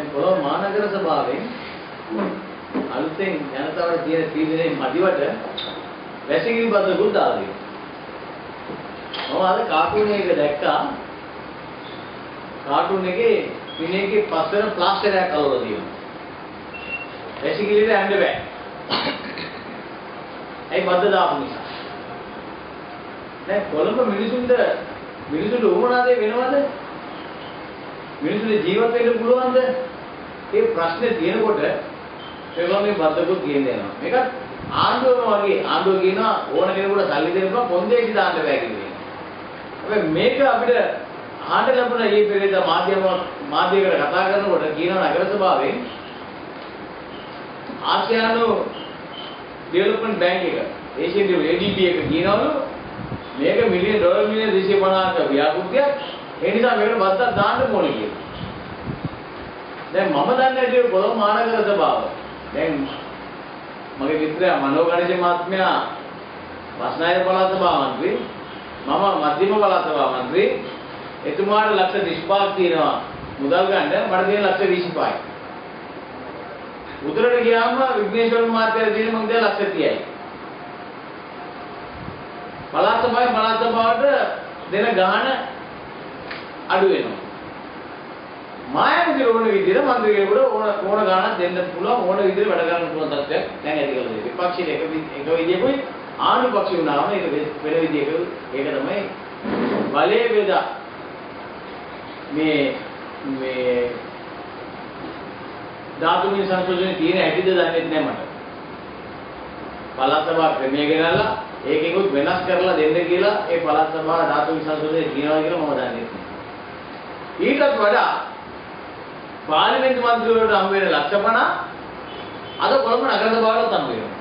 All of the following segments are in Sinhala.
දැන් කොළඹ මහනගර සභාවෙන් අලුතෙන් ජනතාවට තියෙන තීරණේ මදිවට වැසිකිලි බද්දකුත් දාලා තියෙනවා. මම අද කාටුන් එක දැක්කා. කාටුන් එකේ මිනිහගේ පස්සෙන් ප්ලාස්ටරයක් අලවලා තියෙනවා. වැසිකිලිට යන්න බෑ. ඒ බද්ද දාපු නිසා. දැන් කොළඹ මිනිසුන්ට උවමනාදේ වෙනවද? මිනිසුන්ට ජීවත් වෙන්න පුළුවන්ද? මේ ප්‍රශ්නේ තියෙනකොට ඒගොල්ලෝ මේ බද්දකුත් කියන්නේ යනවා. මේක ආණ්ඩුවම වගේ ආණ්ඩුව කියනවා ඕන කෙනෙකුට සල්ලි දෙන්න පොන්දේසි දාන්න බෑ කියලා. හැබැයි මේක අපිට ආණ්ඩු ලැබුණ මේ පෙරේද මාධ්‍යයකට කතා කරනකොට කියනවා නගර සභාවෙන් ආසියානු ඩෙවලොප්මන්ට් බැංක් එක ඒෂියන් ADB එක කියනවලු මේක මිලියන ඩොලර් මිලියන 250ක ව්‍යාපෘතියක් ඒ නිසා මේකට බද්දක් දාන්න ඕනේ කියලා. දැන් මම දන්නේ නැති කොළඹ මහනගර සභාව. දැන් මගේ මිත්‍රයා මනෝගණිත මහත්මයා වස්නායක පළාත් සභා මන්ත්‍රී මම මධ්‍යම පළාත් සභා මන්ත්‍රී එතුමාට ලක්ෂ 35ක් තියෙනවා මුදල් ගන්න මට තියෙන ලක්ෂ 25යි. උතුරට ගියාම විග්නේශ්වර මහත්තයා දෙන මං දැන් ලක්ෂ 30යි. පළාත් සභාවට දෙන ගාණ අඩු වෙනවා. මායමගේ ඕන විදිහට මන්ත්‍රී කෙනෙකුට ඕන ගාණක් දෙන්න පුළුවන් ඕන විදිහට වැඩ කරන්න පුළුවන් තත්ත්වයක් දැන් ඇති කරලා තියෙනවා. විපක්ෂයේ එක විදිහකුයි ආණ්ඩු පක්ෂය වුණාම ඒක වෙන විදිහක ඒක තමයි බලයේ බෙදා මේ ධාතුන්ගේ සංශෝධනයේ තියෙන හැටිද දන්නේ නැහැ මට. පළාත් සභාව ක්‍රමය ගෙනල්ලා ඒකෙකුත් වෙනස් කරලා දෙන්න කියලා ඒ පළාත් සභාව ධාතුන්ගේ සංශෝධනයේ කියනවා කියලා මම දන්නේ නැහැ. ඊටත් වඩා පාර්ලිමේන්තු මන්ත්‍රීවරුන්ට හම් වෙන ලක්ෂ 50 අද කොළඹ නගර සභාවට හම් වෙනවා.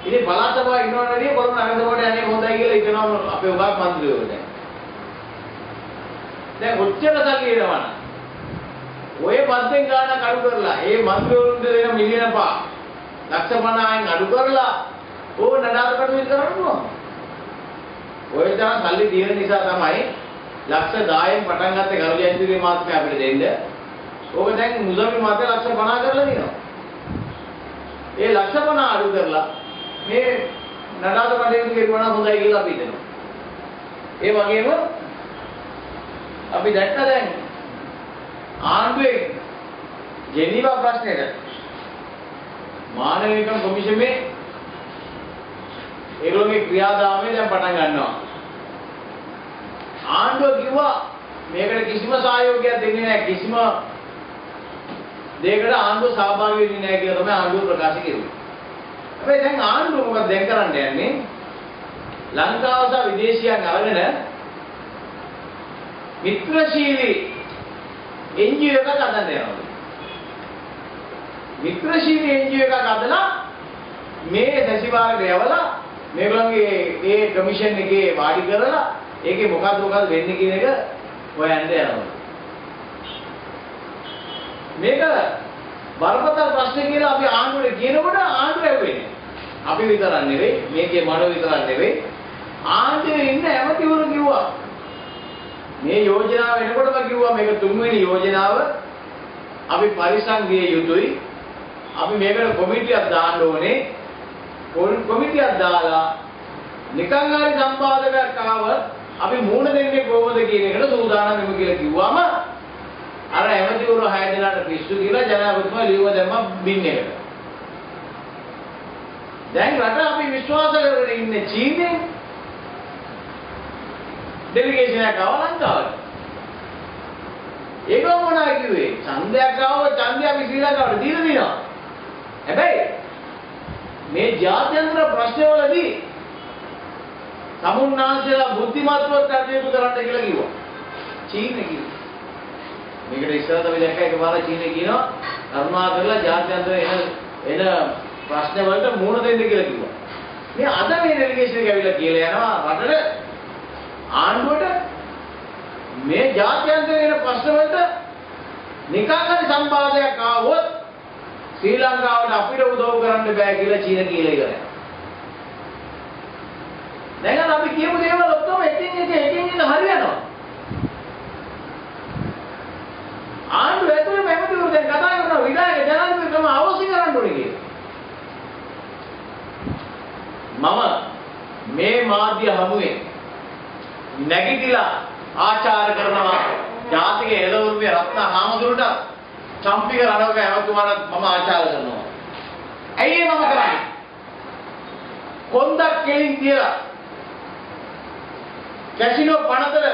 ඉතින් පළාත් සභාව ඉන්නවට වැඩිය කොළඹ නගර සභාවට යන්නේ හොඳයි කියලා හිතනවා අපේ උගා මන්ත්‍රීවරු දැන්. දැන් ඔච්චර සල්ලි එනවනම් ඔය බද්දෙන් ගානක් අඩු කරලා ඒ මන්ත්‍රීවරුන්ට දෙන මිලියන 5 ලක්ෂ 50න් අඩු කරලා ඕක නඩාර කටයුතු කරන්න පුළුවන්. ඔය තරම් සල්ලි තියෙන නිසා තමයි ලක්ෂ 10න් පටන් ගත්තේ ගරු ජයන්තිගේ මාත්‍යා අපිට දෙන්න. ඕක දැන් මුදල් මාත්‍යා ලක්ෂ 50 කරලා දිනවා. ඒ ලක්ෂ 50 අඩු කරලා මේ නඩාර කටයුතු කෙරුවා නම් හොඳයි කියලා අපි හිතනවා. ඒ වගේම අපි දැක්ක දැන් ආණ්ඩුවේ ජෙනීවා ප්‍රශ්නෙට මානව හිමිකම් කොමිෂමේ ඒගොල්ලෝගේ ක්‍රියාදාමය දැන් පටන් ගන්නවා. ආණ්ඩුව කිව්වා මේකට කිසිම සහයෝගයක් දෙන්නේ නැහැ කිසිම දෙයකට ආණ්ඩුව සහභාගී වෙන්නේ නැහැ කියලා තමයි ආණ්ඩුව ප්‍රකාශ කෙරුවේ. හැබැයි දැන් ආණ්ඩුව මොකද දැන් කරන්න යන්නේ? ලංකාව සහ විදේශියන් අරගෙන මිත්‍රශීලී NGO එකක් හදන්න යනවා. මිත්‍රශීලී NGO එකක් හදලා මේ සැසිවාරයට යවලා මේගොල්ලන්ගේ ඒ කමිෂන් එකේ වාඩි කරලා ඒකේ මොකද්ද වෙන්නේ කියන එක හොයන්න යනවා. මේක බරපතල ප්‍රශ්න කියලා අපි ආණ්ඩුවට කියනකොට ආණ්ඩුව ඇහුවේ. අපි විතරක් නෙවෙයි මේකේ මඩ විතරක් නෙවෙයි ආණ්ඩුවේ ඉන්න ඇමතිවරු කිව්වා. මේ යෝජනාව එනකොටම කිව්වා මේක තුන්වෙනි යෝජනාව අපි පරිස්සම් විය යුතුයි. අපි මේකට කොමිටියක් දාන්න ඕනේ. කොමිටියක් දාලා නිකන් හරි සම්පාදකයක් ආවොත් අපි මූණ දෙන්නේ කොහොමද කියන එකට සූදානම් වෙමු කියලා කිව්වම අර ඇමතිවරු 6 දෙනාට පිස්සු කියලා ජනාධිපතිතුමා ලියුම දැම්මා බින් එකට. දැන් රට අපි විශ්වාස කරගෙන ඉන්නේ චීනේ ඩෙලිගේෂන් එකක් ආව ලංකාවට. ඒක මොනවා කිව්වේ? ඡන්දයක් ආවොත් ඡන්දය අපි ශ්‍රී ලංකාවට දීලා දිනවා. හැබැයි මේ ජාත්‍යන්තර ප්‍රශ්නවලදී සමුන්නාන්සේලා බුද්ධිමත්ව කටයුතු කරන්න කියලා කිව්වා. චීනේ කිව්වා. මේකට ඉස්සරහට අපි දැක්ක එකපාර චීනේ කියනවා කරුණා කරලා ජාත්‍යන්තර එන ප්‍රශ්න වලට මුහුණ දෙන්න කියලා කිව්වා. මේ අද මේ ඩෙලිගේෂන් එක ඇවිල්ලා කියලා යනවා රටට ආණ්ඩුවට මේ ජාත්‍යන්තර එන ප්‍රශ්න වලට නිකන් හරි සම්බාධයක් ආවොත් ශ්‍රී ලංකාවට අපිට උදව් කරන්න බෑ කියලා චීන කියලා ඉවරයි. දැන් අපි කියමු දේවල් ඔක්කොම එකින් එක හරියනවා. ආණ්ඩුව මේ මාධ්‍ය හමුවේ නැගිටලා ආචාර කරනවා ජාතික එළවලුවේ රත්න හාමුදුරට චම්පික රණවක ඇමතුමාට මම ආචාර කරනවා. ඇයි ඒ මම කරන්නේ? කොන්දක් කෙලින් කියලා කැසිනෝ පනතර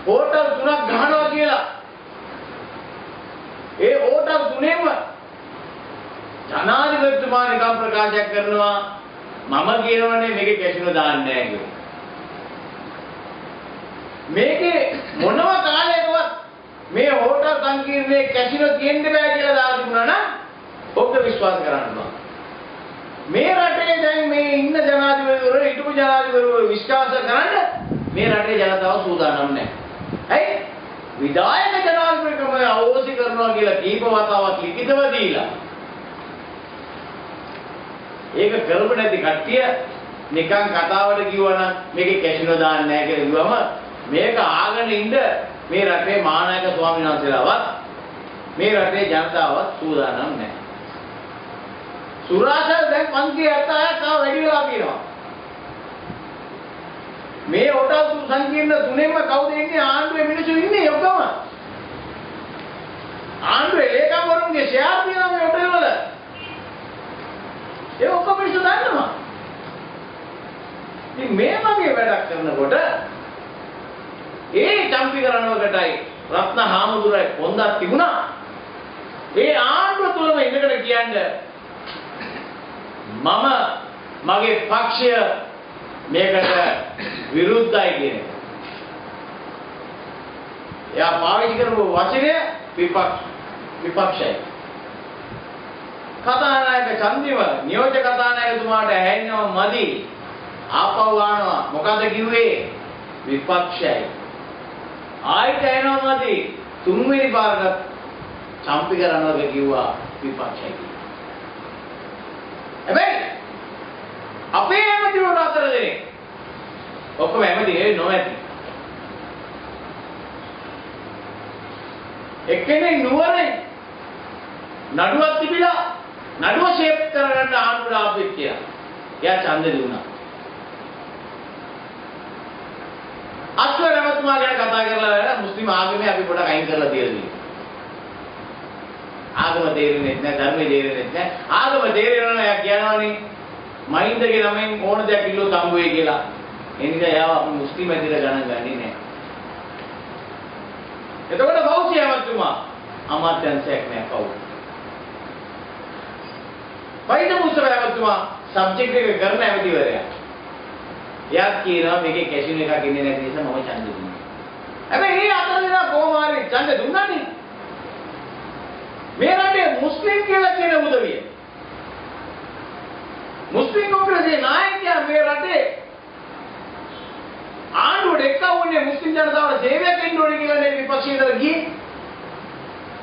හෝටල් 3ක් ගහනවා කියලා ඒ හෝටල් 3ෙම ජනාධිපතිතුමා නිකම් ප්‍රකාශයක් කරනවා මම කියනවනේ මේකේ කැසිනෝ දාන්නේ නැහැ කියලා. මේකේ මොනම කාලයකවත් මේ හෝටල් සංකීර්ණයේ කැසිනෝ තියෙන්න බෑ කියලා දාලා තිබුණා නම් ඔබට විශ්වාස කරන්න බෑ. මේ රටේ දැන් මේ ඉන්න ජනාධිපතිවරු හිටපු ජනාධිපතිවරු විශ්වාස කරන්න මේ රටේ ජනතාව සූදානම් නැහැ. ඇයි? විධායක ජනාධිපතිකම අවෝසි කරනවා කියලා කීප වතාවක් ලිඛිතව දීලා. ඒක කරපු නැති කට්ටිය නිකන් කතාවට කිව්වනම් මේකේ කැසිනෝ දාන්නේ නැහැ කියලා කිව්වම මේක ආගෙන ඉන්න මේ රටේ මහානායක ස්වාමීන් වහන්සේලාවත් මේ රටේ ජනතාවත් සූදානම් නැහැ. සුරාසල් දැන් 576ක් වැඩි වෙලා තියෙනවා. මේ හොටල් සංකීර්ණ තුනෙන්ම කවුද ඉන්නේ? ආණ්ඩුවේ මිනිස්සු ඉන්නේ ඔක්කොම. ආණ්ඩුවේ ලේකම්වරුන්ගේ ෂෙයාර් තියෙනවා මේ හොටල් වල. ඒ ඔක්කොම මිනිස්සු දන්නවා. ඉතින් මේ වගේ වැඩක් කරනකොට ඒ චම්පි කරනවකටයි රත්න හාමුදුරයි පොන්දක් තිබුණා. ඒ ආණ්ඩුව තුලම ඉඳගෙන කියන්නේ මම මගේ පක්ෂය මේකට විරුද්ධයි කියන එක. එයා පාවිච්චි කරපු වචනය විපක්ෂයි. කතානායක චන්දිම නියෝජ්‍ය කතානායකතුමාට ඇහෙන්නව මදි. ආපහු ආනවා. මොකද කිව්වේ? විපක්ෂයි. ආයිත් ඇහෙනව මදි. තුන්වෙනි පාරට චම්පි කරනවා කිව්වා විපක්ෂයි. හැබැයි අපේ ඇමතිවරු අතර දෙනෙක් ඔක්කොම ඇමති නොමැති. එක්කෙනෙක් නුවරේ නඩුවක් තිබිලා නඩුව ෂේප් කරගන්න ආණ්ඩුවට ආපෙත් කියලා. එයා ඡන්දෙ දුන්නා. අස්වර ඇමතුමා ගැන කතා කරලා මුස්ලිම් ආගමේ අපි පොඩක් අයින් කරලා තියෙනවා. ආගම තේරෙන්නේ නැහැ, ධර්මයේ තේරෙන්නේ නැහැ. ආගම තේරෙනවා නම් එයා කියනවනේ මහින්දගේ නමෙන් ඕන දෙයක් කිල්ලෝ තම්බුවේ කියලා. ඒ නිසා එයාව අපි මුස්ලිම් ඇදිලා ගණන් ගන්නේ නැහැ. එතකොට කවුද ඇමතුමා? අමාත්‍යංශයක් නෑ කවුද? වෛද්‍ය මුස්තෆා ඇමතුමා සබ්ජෙක්ට් එක කරන ඇමතිවරයා. එයා කියනවා මේකේ කැසිනෝ එකක් ඉන්නේ නැති නිසා මම ඡන්දෙ දුන්නා. හැබැයි ඒ අතර දෙනා කොහොම හරි ඡන්දෙ දුන්නානේ. මේ රටේ මුස්ලිම් කියලා කියන උදවිය. මුස්ලිම් කොංග්‍රසයේ නායකයා මේ රටේ ආණ්ඩුවට එක්කවන්නේ මුස්ලිම් ජනතාවට සේවයක් දෙන්න ඕනේ කියලා නේ විපක්ෂයට ගියේ.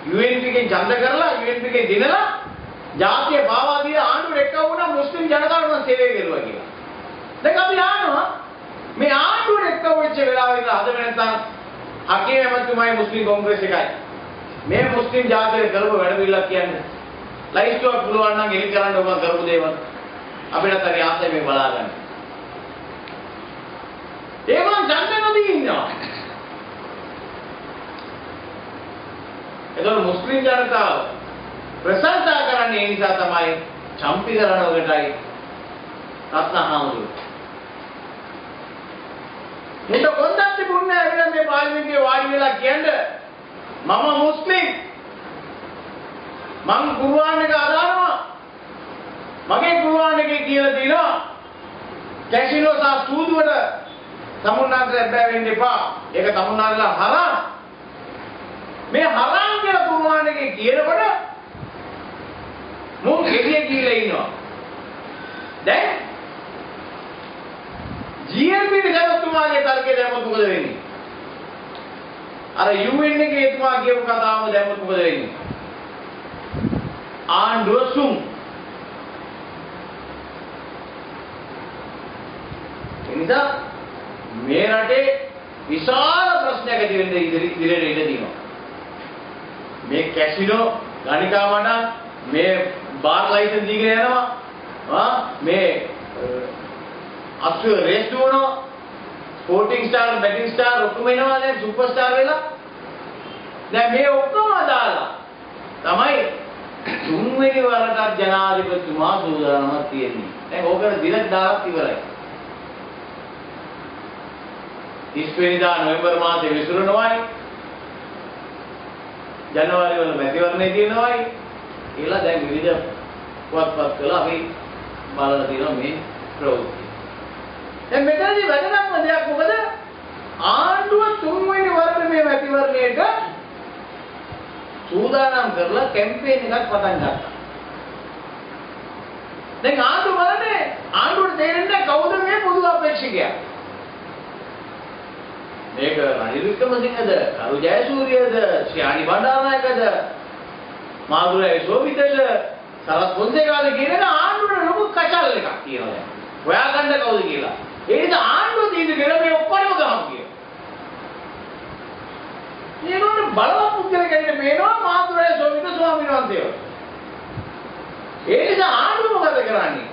UNP එකෙන් ඡන්ද කරලා UNP එකෙන් දිනලා ජාතිය භාවාදී ආණ්ඩුවට එක්කවුණා මුස්ලිම් ජනතාවට සේවය කෙරුවා කියලා. දැන් අපි ආනවා මේ ආණ්ඩුවට එක්කවෙච්ච වෙලාවෙ ඉඳලා අද වෙනකන් හකීම් ඇමතුමායි මුස්ලිම් කොංග්‍රස් එකයි මේ මුස්ලිම් ජාතිය කරපු වැඩ පිළිලක් කියන්නේ. ලයිස්ට්ුවක් පුළුවන් නම් එලි කරන්න ඕන කරපු දේවල් අපිට හරි ආසයි මේ බලාගන්න. ඒගොල්ලෝ ඡන්ද නොදී ඉන්නවා. ඒතකොට මුස්ලිම් ජනතාව ප්‍රශංසා කරන්නේ ඒ නිසා තමයි චම්පි කරනවකටයි රත්නහාමුදුරුවෝ. මුට කොන්දක් තිබුණේ නැහැ මේ පාර්ලිමේන්තුවේ වාඩි වෙලා කියන්නේ මම මුස්ලිම් මං කුර්ආන් එක අදහනවා මගේ කුර්ආන් එකේ කියලා තියෙනවා කැසිනෝ සහ සූදුවට තමුන්නාන්ට බෑ වෙන්න එපා. ඒක තමුන්නාන්ලා හරාම්. මේ හරාම් කියලා කුර්ආන් එකේ කියනකොට මොන් ගෙඩිය කියලා ඉන්නවා. දැන් GLP දෙවතුමාගේ තර්කයේ දැම්මොත් මොකද වෙන්නේ? අර UN එකේ එතුමා කියපු කතාවම දැම්මොත් මොකද වෙන්නේ? ආණ්ඩුව සුම්. එනිසා මේ රටේ විශාල ප්‍රශ්නයක් ඇති වෙන්න ඉදිරියට ඉඩ තියෙනවා. මේ කැසිනෝ ගණිකාවට මේ බාර් ලයිසන්ස් දීගෙන යනවා. මේ අස්ව රේස් දුවනවා. ස්පෝටිං ස්ටාර්, බැටිං ස්ටාර් ඔක්කොම එනවා දැන් සුපර් ස්ටාර් වෙලා. දැන් මේ ඔක්කොම දාලා තමයි තුන්වෙනි වරටත් ජනාධිපතිතුමා සූදානම්ක් තියෙන්නේ. දැන් ඕකට දින 10ක් ඉවරයි. 30 වෙනිදා නොවැම්බර් මාසේ විසුරුනවායි. ජනවාරි වල මැතිවරණය තියෙනවායි. ඒලා දැන් විවිධ පුවත්පත් වල අපි බලලා තියෙනවා මේ ප්‍රවෘත්ති. දැන් මෙතනදී වැදගත්ම දෙයක් මොකද? ආණ්ඩුව තුන්වෙනි වරට මේ මැතිවරණයට සූදානම් කරලා කැම්පේන් එකක් පටන් ගත්තා. දැන් ආණ්ඩුව බලන්නේ ආණ්ඩුවට තේරෙන්නේ කවුද මේ පොදු අපේක්ෂකයා? මේක රනිල් වික්‍රමසිංහද, කරු ජයසූරියද, ශ්‍යානි බණ්ඩාරනායකද, මාදුරේ සෝවිතද, සරත් පොන්සේකාද කියන එක ආණ්ඩුවට ලොකු කචල් එකක් කියනවා දැන්. හොයාගන්න කවුද කියලා. ඒ නිසා ආණ්ඩුව තීන්දුව කළා මේ ඔක්කොම ගහමු කියලා. මේකට බලවත් පුද්ගලයෙක් ඇවිල්ලා මේනවා මාදුරේ සෝවිත ස්වාමීන් වහන්සේව. ඒ නිසා ආණ්ඩුව මොකද කරන්නේ?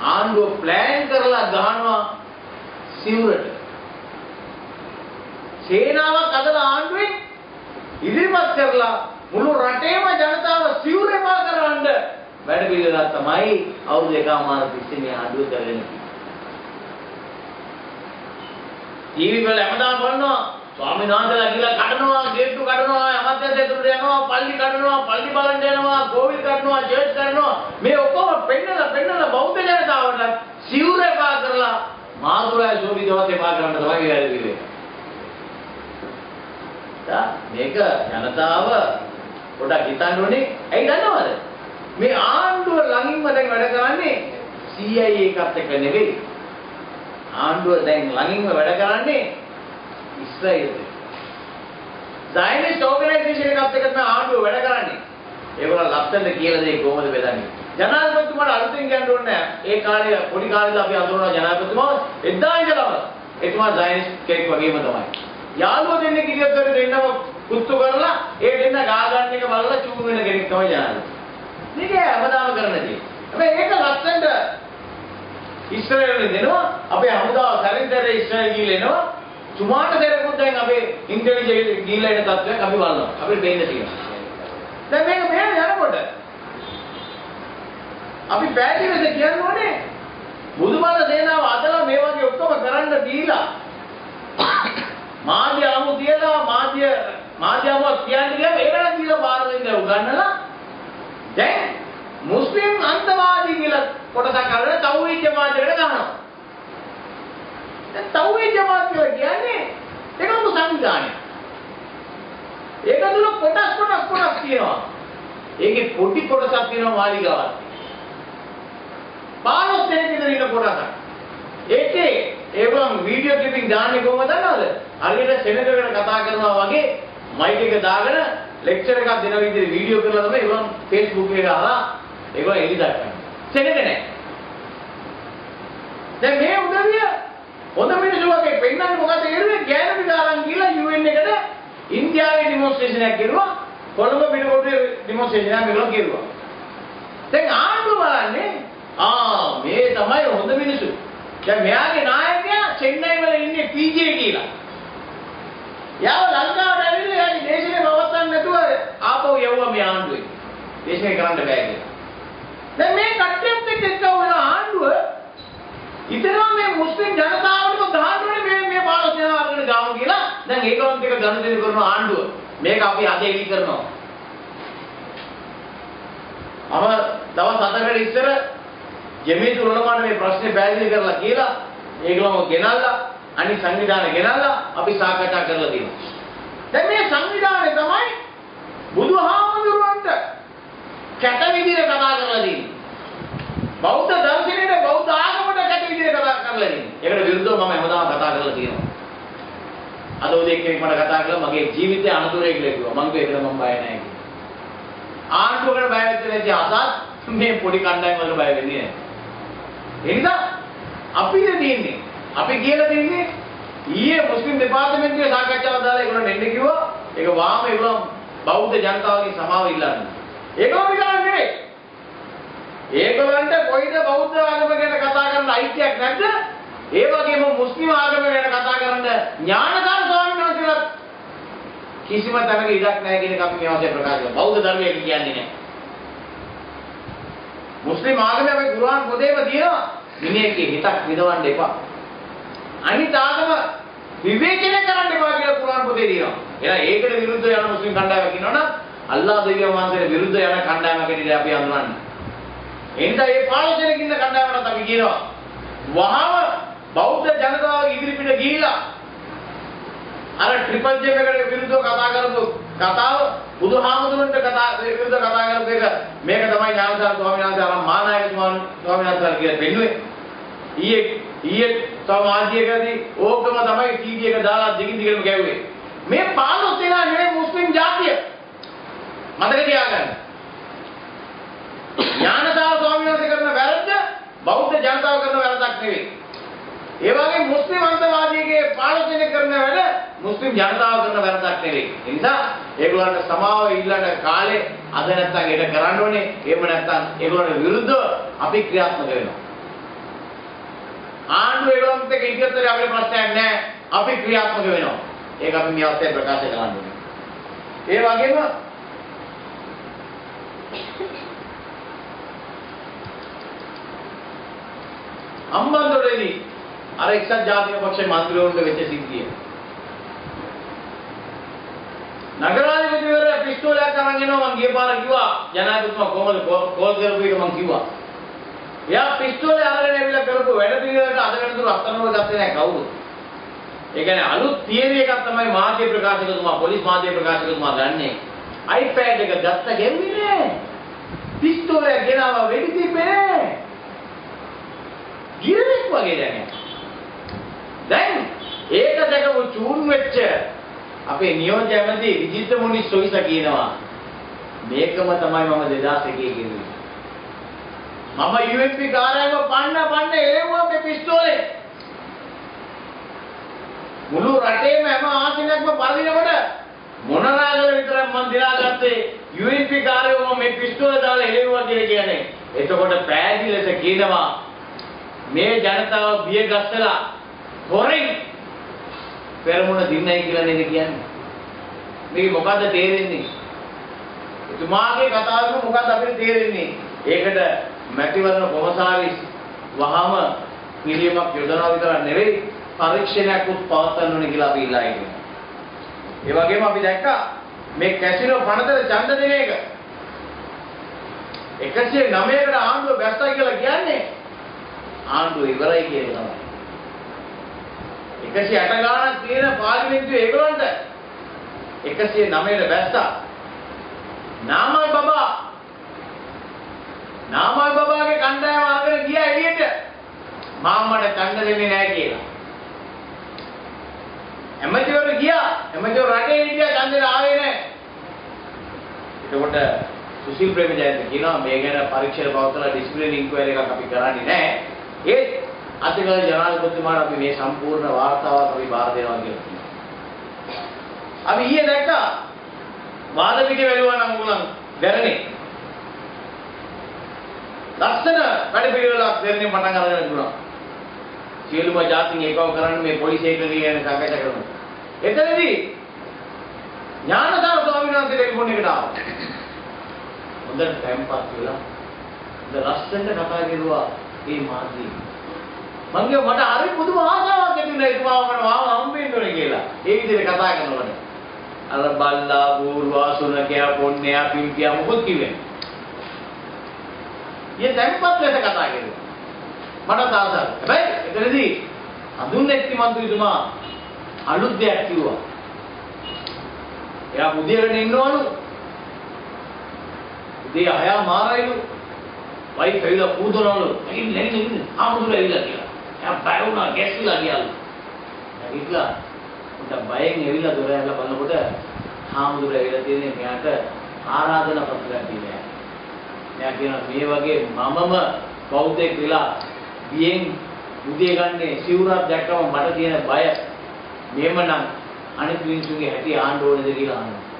ආණ්ඩුව ප්ලෑන් කරලා ගහනවා සිවුරට. සේනාවක් අදලා ආණ්ඩුවෙන් ඉදිරිපත් කරලා මුළු රටේම ජනතාව සිවුරේපා කරවන්න වැඩ පිළිවෙලක් තමයි අවුරුදු එකමාර තිස්සේ මේ ආණ්ඩුව කරගෙන තියෙන්නේ. ටීවී වල හැමදාම බලනවා ස්වාමීන් වහන්සේලා ගිහලා කඩනවා, ගේට්ටු කඩනවා, අමාත්‍යංශයට යනවා, පල්ලි කඩනවා, පල්ලි බලන්න යනවා, කෝවිල් කඩනවා, චර්ච් කඩනවා. මේ ඔක්කොම පෙන්නලා බෞද්ධ ජනතාවට සිවුරේපා කරලා මාදුරාය සෝවිතවත් එපා කරන්න තමයි වැඩ පිළිවෙල. මේක ජනතාව පොඩක් හිතන්න ඕනේ. ඇයි දන්නවද? මේ ආණ්ඩුව ළඟින්ම දැන් වැඩ කරන්නේ CIA එකත් එක්ක නෙවෙයි. ආණ්ඩුව දැන් ළඟින්ම වැඩ කරන්නේ ඉස්රායෙල් එක්ක. සයනිස්ට් ඕගනයිසේෂන් එකත් එක්ක තමයි ආණ්ඩුව වැඩ කරන්නේ. ඒගොල්ලෝ ලස්සනට කියලා දෙයි කොහොමද බෙදන්නේ. ජනාධිපතිතුමාට අලුතෙන් කියන්න ඕනේ නැහැ. ඒ කාලේ පොඩි කාලේදී අපි අඳුරනවා ජනාධිපතිතුමාව එදා ඉඳලම එතුමා සයනිස්ට් කෙනෙක් වගේම තමයි. යාළුවෝ දෙන්නෙක් ඉලියක් කර දෙන්නම කුත්තු කරලා ඒ දෙන්න ගා ගන්න එක බලලා චූ වෙන කෙනෙක් තමයි ජනාධිපති. මේක හැමදාම කරන දේ. හැබැයි ඒක ලස්සනට ඉස්රායෙල් දෙනවා. අපේ හමුදාව සැරින්දර ඉස්රායෙල් ගිහලා එනවා. සුමාන දෙරකුත් දැන් අපේ ඉන්ටෙලිජන්ස් ගිහලා එන තත්ත්වයක් අපි බලනවා. අපිට දෙන්න තියෙනවා. දැන් මේක මෙහෙම යනකොට අපි පැහැදිලිවද කියන්නේ බුදුබල සේනාව අදලා මේ වගේ ඔක්කොම කරන්න දීලා මාධ්‍ය අමු තියලා මාධ්‍යමවත් කියන්නේ කියලා ඒකට දීලා බාර දෙන්න උගන්නලා දැන් මුස්ලිම් අන්තවාදී කියලා කොටසක් අරගෙන තව්හීද් ජමාතයකට ගහනවා. දැන් තව්හීද් ජමාත කියලා කියන්නේ ඒකම සංවිධානයක්. ඒක තුල කොටස් තියෙනවා. ඒකේ පොඩි කොටසක් තියෙනවා මාලිගාවක්. 15 දෙනෙක් විතර ඉන්න කොටසක්. ඒකේ ඒගොල්ලන් වීඩියෝ ක්ලිපින් දාන්නේ කොහොමද දන්නවද? හරියට සෙනගකට කතා කරනවා වගේ මයික් එක දාගෙන ලෙක්චර් එකක් දෙන විදිහට වීඩියෝ කරලා තමයි ඒගොල්ලන් Facebook එකේ දාලා ඒගොල්ලන් එලි දක්වන්නේ. සෙනග නැහැ. දැන් මේ උදවිය හොඳ මිනිස්සු වගේ පෙන්නන්නේ මොකද ඒරුවේ ගෑනු දාලා ගිහලා UN එකට ඉන්දියාවේ ඩෙමොන්ස්ට්‍රේෂන් එකක් කරුවා. කොළඹ පිටකොටුවේ ඩෙමොන්ස්ට්‍රේෂන් එකක් මේගොල්ලෝ කරුවා. දැන් ආණ්ඩුව බලන්නේ මේ තමයි හොඳ මිනිස්සු. දැන් මෙයාගේ නායකයා චෙන්නයි වල ඉන්නේ PJ කියලා. යාව ලංකාවට ඇවිල්ලා යාගේ දේශේ පවත්වන්න නැතුව ආපහු යවුවා මේ ආණ්ඩුවේ. දේශේ කරන්න බෑ කියලා. දැන් මේ කට්ටියත් එක්ක එක්ක වුණ ආණ්ඩුව ඉතනවා මේ මුස්ලිම් ජනතාවට ගහන්නේ මේ 15 දෙනා අරගෙන ගාමු කියලා. දැන් ඒකවත් එක ගනුදෙනු කරන ආණ්ඩුව. මේක අපි අද එලි කරනවා. දවස් 7කට ඉස්සර ජමීත් උලමාන මේ ප්‍රශ්නේ පැහැදිලි කරලා කියලා ඒගොල්ලෝ ගෙනල්ලා අනිත් සංවිධානය ගෙනල්ලා අපි සාකච්ඡා කරලා තියෙනවා. දැන් මේ සංවිධානය තමයි බුදුහාමුදුරුවන්ට කැට විදිහට කතා කරලා තියෙන්නේ. බෞද්ධ දර්ශනයේ බෞද්ධ ආගමට කැට විදිහට කතා කරලා තියෙන්නේ. ඒකට විරුද්ධව මම හැමදාම කතා කරලා තියෙනවා. අද උදේ කෙනෙක් මට කතා කළා මගේ ජීවිතේ අනතුරේ කියලා කිව්වා. මම ඒකට මම බය නැහැ කිව්වා. ආණ්ඩුවකට බය වෙච්ච නැති අසත් මේ පොඩි කණ්ඩායම් වලට බය වෙන්නේ නැහැ. ඒ නිසා අපිට තියෙන්නේ අපි කියලා දෙන්නේ ඊයේ මුස්ලිම් දෙපාර්තමේන්තුවේ සාකච්ඡාවක් දාලා ඒගොල්ලෝ එන්න කිව්වා. ඒක වාම ඒගොල්ලෝ බෞද්ධ ජනතාවගේ සමාව ඉල්ලන්නේ. ඒකම විතරක් නෙවෙයි. ඒගොල්ලන්ට කොයිද බෞද්ධ ආගම ගැන කතා කරන්න අයිතියක් නැද්ද? ඒ වගේම මුස්ලිම් ආගම ගැන කතා කරන්න ඥානකාර ස්වාමීන් වහන්සේලා කිසිම තැනක ඉඩක් නැහැ කියන එක අපි මේ අවස්ථාවේ ප්‍රකාශ කරනවා. බෞද්ධ ධර්මය කියන්නේ නැහැ. මුස්ලිම් ආගමේ අපි කුර්ආන් පොතේම තියෙනවා මිනිහෙක්ගේ හිතක් විදවන්න එපා. අනිත් ආගම විවේචනය කරන්න එපා කියලා කුර්ආන් පොතේ තියෙනවා. එහෙනම් ඒකට විරුද්ධ යන මුස්ලිම් කණ්ඩායමක් ඉන්නවනම් අල්ලාහ් දෙවියන් වහන්සේට විරුද්ධ යන කණ්ඩායමක් ඇටියට අපි හඳුනන්නේ. එනිසා මේ 15 දෙනෙක් ඉන්න කණ්ඩායමකට අපි කියනවා වහම බෞද්ධ ජනතාව ඉදිරිපිට ගිහිලා අර ට්‍රිපල් ජේ එකට විරුද්ධව කතා කරපු කතාව බුදුහාමුදුරන්ට විරුද්ධව කතා කරපු එක මේක තමයි ඥානසාර ස්වාමීන් වහන්සේ අර මානායක ස්වාමීන් වහන්සේ කියලා පෙන්නුවේ. ඊයේ සමාජයකදී ඕකම තමයි ටීවී එක දාලා දිගින් දිගටම ගැව්වේ. මේ 15 දෙනා නෙවෙයි මුස්ලිම් ජාතිය. මතක තියාගන්න. ඥානසාර ස්වාමීන් වහන්සේ කරන වැරද්ද බෞද්ධ ජනතාව කරන වැරද්දක් නෙවෙයි. ඒ වගේ මුස්ලිම් අන්තවාදීගේ 15 දෙනෙක් කරන වැඩ මුස්ලිම් ජනතාව කරන වැරද්දක් නෙවෙයි. ඒ නිසා ඒගොල්ලන්ට සමාව ඉල්ලන කාලේ අද නැත්තම් ඒක කරන්න ඕනේ. එහෙම නැත්තම් ඒගොල්ලන්ට විරුද්ධව අපි ක්‍රියාත්මක වෙනවා. ආණ්ඩුව ඒගොල්ලන්ට ඒක ඉදිරියට අපේ ප්‍රශ්නයක් නැහැ. අපි ක්‍රියාත්මක වෙනවා. ඒක අපි මේ අවස්ථාවේ ප්‍රකාශ කරන්න ඕනේ. ඒ වගේම අම්බන්තොටේදී අර එක්සත් ජාතික පක්ෂයේ මන්ත්‍රීවරුන්ට වෙච්ච සිද්ධිය. නගරාධිපතිවරයා පිස්තෝලයක් අරන් එනවා මං ගිය පාර කිව්වා ජනාධිපතිතුමා කොහමද කෝල් කරපු එක මං කිව්වා. එයා පිස්තෝලේ අරගෙන ඇවිල්ලා කරපු වැඩ පිළිවෙලට අද වෙනතුරු අත්අඩංගුව ගත්තේ නැහැ කවුරුත්. ඒ කියන්නේ අලුත් තියරි එකක් තමයි මාධ්‍ය ප්‍රකාශකතුමා පොලිස් මාධ්‍ය ප්‍රකාශකතුමා ගන්නේ. iPad එක ගත්ත ගෙම්මේ නෑ. පිස්තෝලයක් ගෙනාවා වෙඩි තිබ්බේ නෑ. ගිරෙක් වගේ දැන් ඒක දැකපු චූන් වෙච්ච අපේ නියෝජ්‍ය ඇමති විජිත මුනිස් සොයිස කියනවා මේකම තමයි මම 2001 කිව්වේ. මම UNP කාර්යාලය පන්න එළුවා මේ පිස්තෝලේ. මුළු රටේම හැම ආසනයක්ම පරදිනකොට මොනරාගල විතරක් මම දිනාගත්තේ UNP කාර්යාලය මේ පිස්තෝල දාලා එළුවා කියලා කියන්නේ. එතකොට පෑදී ලෙස කියනවා මේ ජනතාව බිය ගස්සලා හොරෙන් පෙරමුණ දින්නයි කියලා නේද කියන්නේ. මේක මොකද්ද තේරෙන්නේ? එතුමාගේ කතාවෙන් මොකද්ද අපිට තේරෙන්නේ? ඒකට මැතිවරණ කොමසාරිස් වහම පිළියමක් යොදනවා විතර නෙවෙයි පරීක්ෂණයක් උත් පවත්වන්න ඕනේ කියලා අපි ඉල්ලා ඉන්නවා. ඒ වගේම අපි දැක්කා මේ කැසිනෝ පනතේ ඡන්ද දෙන එක 109කට ආණ්ඩුව බැස්සයි කියලා කියන්නේ ආණ්ඩුව ඉවරයි කියන එක තමයි. 108 ගාණක් තියෙන පාර්ලිමේන්තුවේ ඒගොල්ලන්ට 109ට බැස්සා. නාමල් බබාගේ කණ්ඩායම අරගෙන ගියා එළියට. මාමඩ ඡන්ද දෙන්නේ නැහැ කියලා. එමෙතිවරු ගියා. එමෙතිවරු රටේ හිටියා ඡන්දෙට ආවේ නැහැ. එතකොට සුසිල් ප්‍රේමජයන්ත කියනවා මේ ගැන පරීක්ෂණ පවත්වලා ඩිසිප්ලිනරි ඉන්ක්වයරි එකක් අපි කරන්නේ නැහැ. ඒ අතිගල ජනාධිපතිතුමාට අපි මේ සම්පූර්ණ වාර්තාවක් අපි බාර දෙනවා කියලා කියනවා. අපි ඊයේ දැක්කා වාද පිටි වැළුවා නම් උගලන් දැරනේ. ලස්සන වැඩ පිළිවෙලක් දෙන්නේ පටන් අරගෙන ඉන්නවා. සියලුම ජාතින් ඒකව කරන්න මේ පොලිසිය එක කියන සාකච්ඡා කරනවා. එතනදී ඥානදාන ස්වාමීන් වහන්සේ ටෙලිෆෝන් එකට ආවා. හොඳට ටැම්පත් වෙලා ලස්සනට කතා කරුවා මේ මාධ්‍ය. මම කිව්වා මට හරි පුදුම ආසාවක් ඇති වුණා ඒතුමාව මම හම්බෙන්න ඕනේ කියලා. ඒ විදිහට කතා කරනකොට අර බල්ලා බූර්වා සුනකයා පොන්නයා පිම්පියා මොකද කිව්වේ? ඊයේ ටැම්පත් ලෙස කතා කරුවා. මට ආසාවක්. හැබැයි එතනදී අඳුන්නේත්ති මන්ත්‍රීතුමා අලුත් දෙයක් කිව්වා. එයා මුදියගෙන ඉන්නවලු. උදේ 6 මාරයිලු. වයි කයිලා පුදුනවලු. නැගින්න. ආමුදුර ඇවිල්ලා කියලා. එයා බය වුණා ගැස්සිලා ගියාලු. නැගිටලා උට බයෙන් ඇවිල්ලා දොර ඇරලා බලනකොට ආමුදුර ඇවිල්ලා තියෙන්නේ මෙයාට ආරාධනා පත්‍රයක් දීලා. මෙයා කියනවා මේ වගේ මමම බෞද්ධයෙක් වෙලා බියෙන් උදේ ගන්නේ සිවුරක් දැක්කම මට තියෙන බය මෙහෙමනම් අනිත් මිනිස්සුගේ හැටි ආන්න ඕනේද කියලා අහනවා.